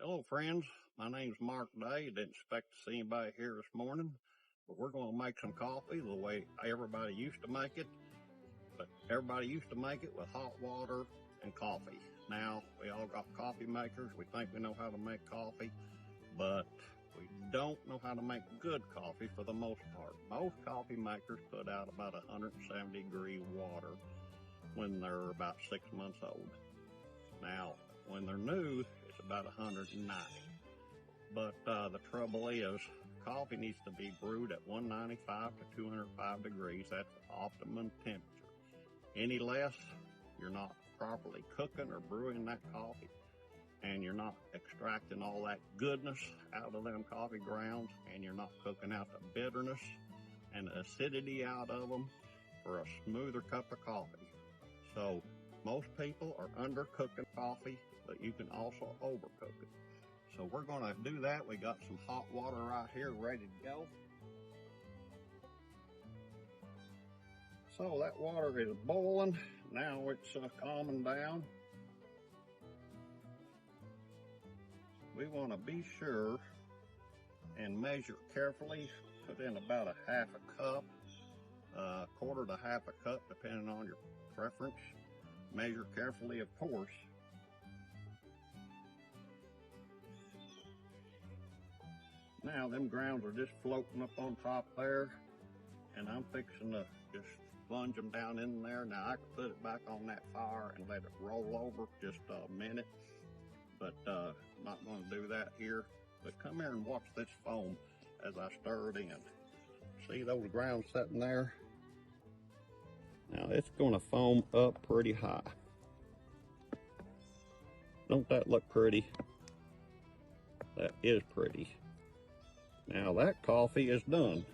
Hello friends, my name's Mark Day. Didn't expect to see anybody here this morning, but we're going to make some coffee the way everybody used to make it. But everybody used to make it with hot water and coffee. Now we all got coffee makers. We think we know how to make coffee, but we don't know how to make good coffee for the most part. Most coffee makers put out about 170 degree water when they're about 6 months old. Now, when they're new, it's about 190. But the trouble is, coffee needs to be brewed at 195 to 205 degrees. That's the optimum temperature. Any less, you're not properly cooking or brewing that coffee, and you're not extracting all that goodness out of them coffee grounds, and you're not cooking out the bitterness and the acidity out of them for a smoother cup of coffee. So most people are undercooking coffee, but you can also overcook it. So we're going to do that. We got some hot water right here ready to go. So that water is boiling. Now it's calming down. We want to be sure and measure carefully. Put in about a half a cup, quarter to half a cup, depending on your preference. Measure carefully, of course. Now them grounds are just floating up on top there, and I'm fixing to just plunge them down in there. Now I can put it back on that fire and let it roll over just a minute, but I'm not going to do that here. But come here and watch this foam as I stir it in. See those grounds sitting there? Now it's going to foam up pretty high. Don't that look pretty? That is pretty. Now that coffee is done.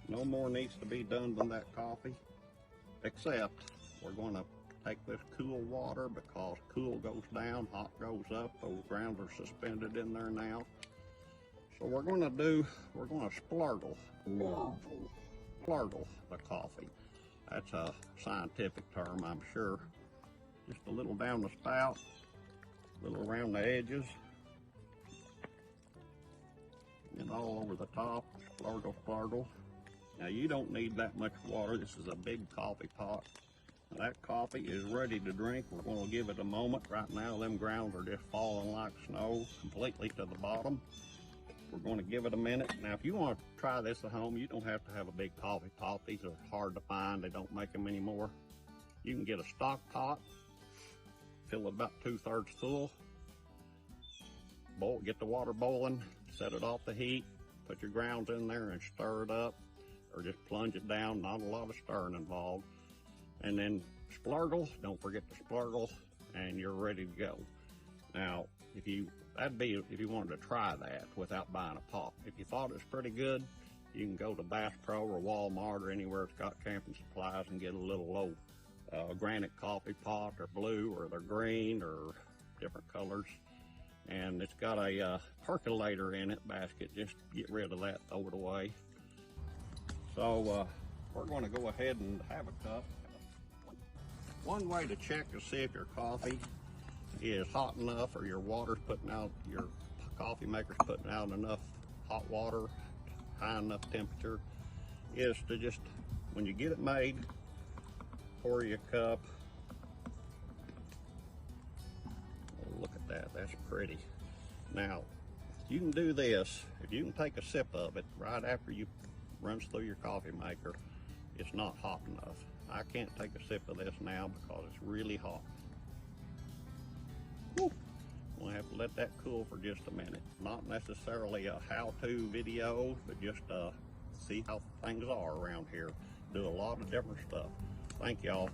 No more needs to be done than that coffee, except we're going to take this cool water, because cool goes down, hot goes up. Those grounds are suspended in there now. So we're going to splurgle the coffee. That's a scientific term, I'm sure. Just a little down the spout, a little around the edges, and all over the top. Splurgle. Now you don't need that much water. This is a big coffee pot. Now that coffee is ready to drink. We're going to give it a moment. Right now them grounds are just falling like snow completely to the bottom. We're going to give it a minute. Now if you want to try this at home, you don't have to have a big coffee pot. These are hard to find. They don't make them anymore. You can get a stock pot, fill it about 2/3 full, get the water boiling, set it off the heat, put your grounds in there and stir it up, or just plunge it down. Not a lot of stirring involved. And then splurgle, don't forget to splurgle, and you're ready to go. Now, that'd be if you wanted to try that without buying a pot. If you thought it was pretty good, you can go to Bass Pro or Walmart or anywhere that's got camping supplies and get a little old granite coffee pot, or blue, or they're green, or different colors. And it's got a percolator in it, basket. Just get rid of that, throw it away. So we're going to go ahead and have a cup. One way to check to see if your coffee is hot enough, or your coffee maker's putting out enough hot water, high enough temperature, is to just, when you get it made, pour you a cup. Oh, look at that, that's pretty. Now, you can do this, if you can take a sip of it right after you runs through your coffee maker, it's not hot enough. I can't take a sip of this now because it's really hot. Woo. We'll have to let that cool for just a minute. Not necessarily a how-to video, but just see how things are around here. Do a lot of different stuff. Thank y'all.